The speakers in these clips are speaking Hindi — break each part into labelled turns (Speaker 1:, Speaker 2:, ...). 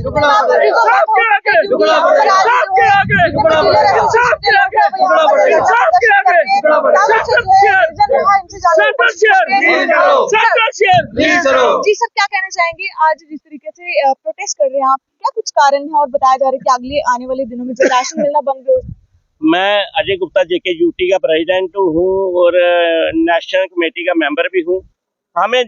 Speaker 1: जी सर, क्या कहना चाहेंगे आज जिस तरीके से प्रोटेस्ट कर रहे हैं आप, क्या कुछ कारण है और बताया जा रहा है कि अगले आने वाले दिनों में जो राशन मिलना बंद हो?
Speaker 2: मैं अजय गुप्ता जेके यूटी का प्रेसिडेंट हूँ और नेशनल कमेटी का मेंबर भी हूँ। हमें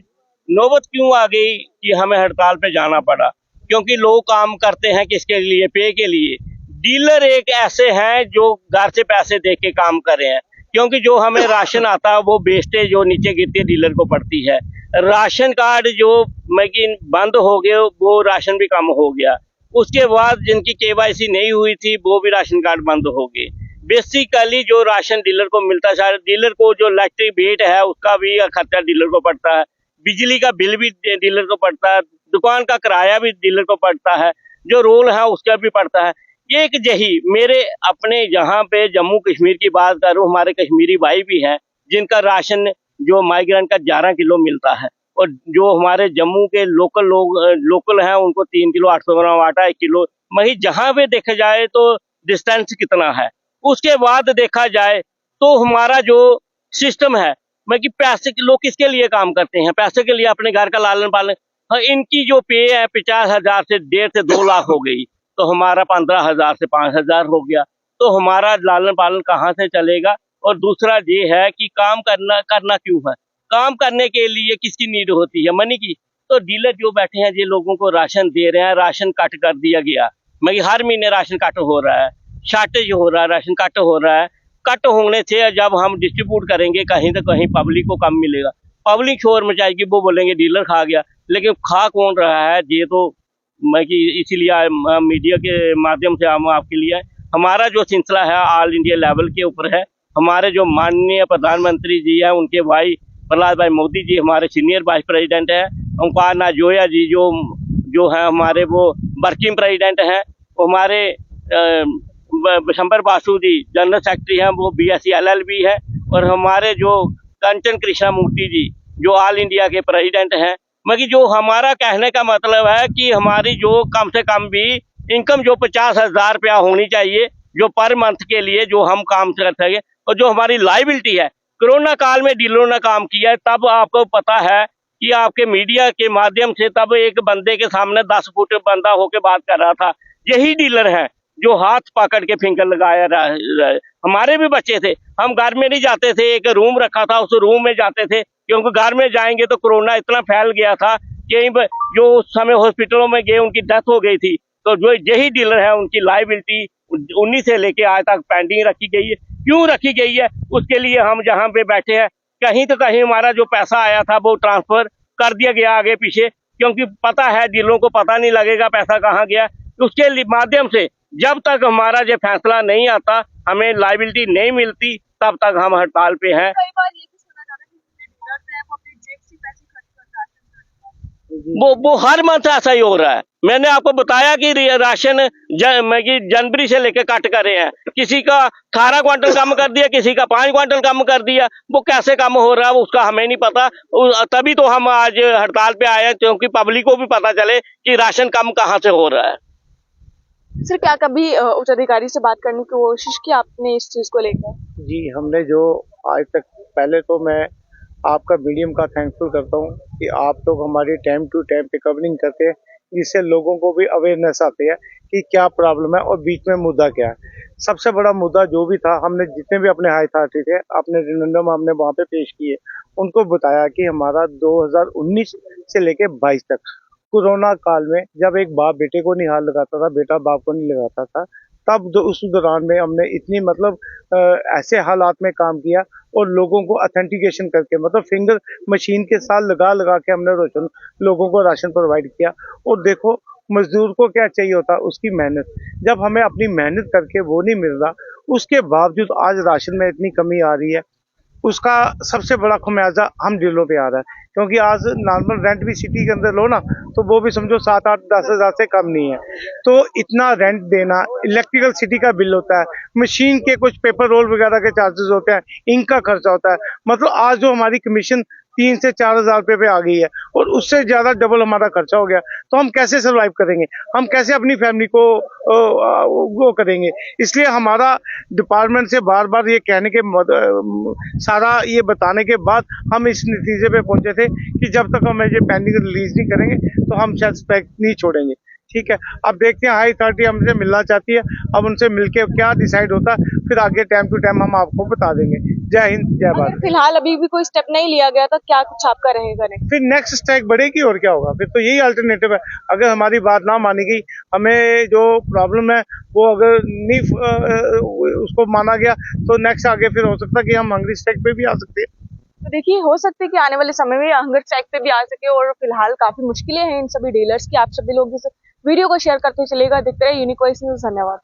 Speaker 2: नौबत क्यों आ गई कि हमें हड़ताल पे जाना पड़ा? क्योंकि लोग काम करते हैं किसके लिए? पे के लिए। डीलर एक ऐसे हैं जो घर से पैसे दे के काम कर रहे हैं, क्योंकि जो हमें राशन आता है वो वेस्टेज जो नीचे गिरती है डीलर को पड़ती है। राशन कार्ड जो बंद हो गए वो राशन भी कम हो गया। उसके बाद जिनकी केवाईसी नहीं हुई थी वो भी राशन कार्ड बंद हो गए। बेसिकली जो राशन डीलर को मिलता है, डीलर को जो इलेक्ट्रिक बिल है उसका भी खर्चा डीलर को पड़ता है, बिजली का बिल भी डीलर को पड़ता है, दुकान का किराया भी डीलर को पड़ता है, जो रोल है उसका भी पड़ता है। ये एक यही मेरे अपने यहाँ पे जम्मू कश्मीर की बात करूँ, हमारे कश्मीरी भाई भी हैं जिनका राशन जो माइग्रेंट का 11 किलो मिलता है, और जो हमारे जम्मू के लोकल हैं उनको 3 किलो 800 ग्राम आटा, 1 किलो। वही जहाँ पे देखा जाए तो डिस्टेंस कितना है। उसके बाद देखा जाए तो हमारा जो सिस्टम है, कि पैसे लोग किसके लिए काम करते हैं? पैसे के लिए, अपने घर का लालन पालन। हाँ, इनकी जो पे है 50,000 से 1.5 से 2 लाख हो गई, तो हमारा 15,000 से 5,000 हो गया, तो हमारा लालन पालन कहाँ से चलेगा? और दूसरा ये है कि काम करना क्यों है? काम करने के लिए किसकी नीड होती है? मनी की। तो डीलर जो बैठे हैं ये लोगों को राशन दे रहे हैं, राशन कट कर दिया गया, हर महीने राशन कट हो रहा है, शॉर्टेज हो रहा है, राशन कट हो रहा है। कट होने से जब हम डिस्ट्रीब्यूट करेंगे कहीं तो कहीं पब्लिक को कम मिलेगा, पब्लिक शोर मचाएगी, वो बोलेंगे डीलर खा गया। लेकिन खा कौन रहा है ये तो इसीलिए मीडिया के माध्यम से हम आपके लिए, हमारा जो सिलसिला है ऑल इंडिया लेवल के ऊपर है। हमारे जो माननीय प्रधानमंत्री जी हैं, उनके भाई प्रहलाद भाई मोदी जी हमारे सीनियर वाइस प्रेसिडेंट हैं, ओंकार नाथ जोया जी जो है हमारे वो वर्किंग प्रेसिडेंट हैं, हमारे शंबर बासु जी जनरल सेक्रेटरी हैं, वो BSc LLB है, और हमारे जो कंचन कृष्णा मूर्ति जी जो ऑल इंडिया के प्रेसिडेंट हैं। जो हमारा कहने का मतलब है कि हमारी जो कम से कम भी इनकम जो 50,000 रुपया होनी चाहिए जो पर मंथ के लिए जो हम काम कर सके, और जो हमारी लाइबिलिटी है। कोरोना काल में डीलरों ने काम किया है, तब आपको पता है कि आपके मीडिया के माध्यम से तब एक बंदे के सामने 10 फुट बंदा होके बात कर रहा था। यही डीलर है जो हाथ पकड़ के फिंगर लगाया रहा। हमारे भी बच्चे थे, हम घर में नहीं जाते थे, एक रूम रखा था, उस रूम में जाते थे, क्योंकि घर में जाएंगे तो कोरोना इतना फैल गया था कि जो उस समय हॉस्पिटलों में गए उनकी डेथ हो गई थी। तो जो यही डीलर है उनकी लाइबिलिटी 19 से लेके आज तक पेंडिंग रखी गई है। क्यों रखी गई है? उसके लिए हम जहाँ पे बैठे हैं, कहीं तो कहीं हमारा जो पैसा आया था वो ट्रांसफर कर दिया गया आगे पीछे, क्योंकि पता है डीलरों को पता नहीं लगेगा पैसा कहाँ गया। उसके माध्यम से जब तक हमारा जो फैसला नहीं आता, हमें लाइबिलिटी नहीं मिलती, तब तक हम हड़ताल पे हैं। वो हर मंथ ऐसा ही हो रहा है। मैंने आपको बताया कि राशन जनवरी से लेके कट कर रहे हैं, किसी का 18 क्वांटल कम कर दिया, किसी का 5 क्वांटल कम कर दिया। वो कैसे कम हो रहा है उसका हमें नहीं पता, तभी तो हम आज हड़ताल पे आए हैं, क्योंकि पब्लिक को भी पता चले कि राशन कम कहाँ से हो रहा है।
Speaker 1: सर, क्या कभी उच्च अधिकारी से बात करने की कोशिश की आपने इस चीज को लेकर?
Speaker 3: जी, हमने जो आज तक, पहले तो मैं आपका मीडियम का थैंकफुल करता हूँ कि आप लोग हमारी टाइम टू टाइम पे कवरिंग करते हैं, जिससे लोगों को भी अवेयरनेस आती है कि क्या प्रॉब्लम है और बीच में मुद्दा क्या है। सबसे बड़ा मुद्दा जो भी था, हमने जितने भी अपने हाई अथॉरिटी थे, अपने रिफरेंडम हमने वहाँ पे पेश किए, उनको बताया कि हमारा 2019 से लेके 22 तक कोरोना काल में जब एक बाप बेटे को नहीं हाथ लगाता था, बेटा बाप को नहीं लगाता था, तब उस दौरान में हमने इतनी ऐसे हालात में काम किया और लोगों को अथेंटिकेशन करके, फिंगर मशीन के साथ लगा के हमने लोगों को राशन प्रोवाइड किया। और देखो, मजदूर को क्या चाहिए होता, उसकी मेहनत। जब हमें अपनी मेहनत करके वो नहीं मिल रहा, उसके बावजूद आज राशन में इतनी कमी आ रही है, उसका सबसे बड़ा खमियाजा हम डीलरों पे आ रहा है। क्योंकि आज नॉर्मल रेंट भी सिटी के अंदर लो ना, तो वो भी समझो 7, 8, 10 हज़ार से कम नहीं है। तो इतना रेंट देना, इलेक्ट्रिकल सिटी का बिल होता है, मशीन के कुछ पेपर रोल वगैरह के चार्जेस होते हैं, इंक का खर्चा होता है। आज जो हमारी कमीशन 3 से 4 हज़ार रुपये पे आ गई है और उससे ज़्यादा डबल हमारा खर्चा हो गया। तो हम कैसे सर्वाइव करेंगे, हम कैसे अपनी फैमिली को वो करेंगे। इसलिए हमारा डिपार्टमेंट से बार बार ये कहने के सारा ये बताने के बाद हम इस नतीजे पे पहुंचे थे कि जब तक हमें ये पेंडिंग रिलीज नहीं करेंगे तो हम शायद स्ट्राइक नहीं छोड़ेंगे। ठीक है, अब देखते हैं, हाई अथॉरिटी हमसे मिलना चाहती है, अब उनसे मिलके क्या डिसाइड होता है फिर आगे टाइम टू टाइम हम आपको बता देंगे। जय हिंद, जय
Speaker 1: अगर
Speaker 3: भारत।
Speaker 1: फिलहाल अभी भी कोई स्टेप नहीं लिया गया तो क्या कुछ आपका रहेगा नेक्स्ट?
Speaker 3: फिर नेक्स्ट स्ट्राइक बढ़ेगी और क्या होगा, फिर तो यही अल्टरनेटिव है। अगर हमारी बात ना मानी गई, हमें जो प्रॉब्लम है वो अगर नहीं उसको माना गया तो नेक्स्ट आगे फिर हो सकता है कि हम हंगरी स्ट्राइक पे भी आ सकते हैं।
Speaker 1: तो देखिए, हो सकता है कि आने वाले समय में हंगर स्ट्राइक पे भी आ सके और फिलहाल काफी मुश्किलें हैं इन सभी डीलर्स की। आप सभी लोग इस वीडियो को शेयर करते चलेगा। देखते रहे यूनिक वॉइस न्यूज़। धन्यवाद।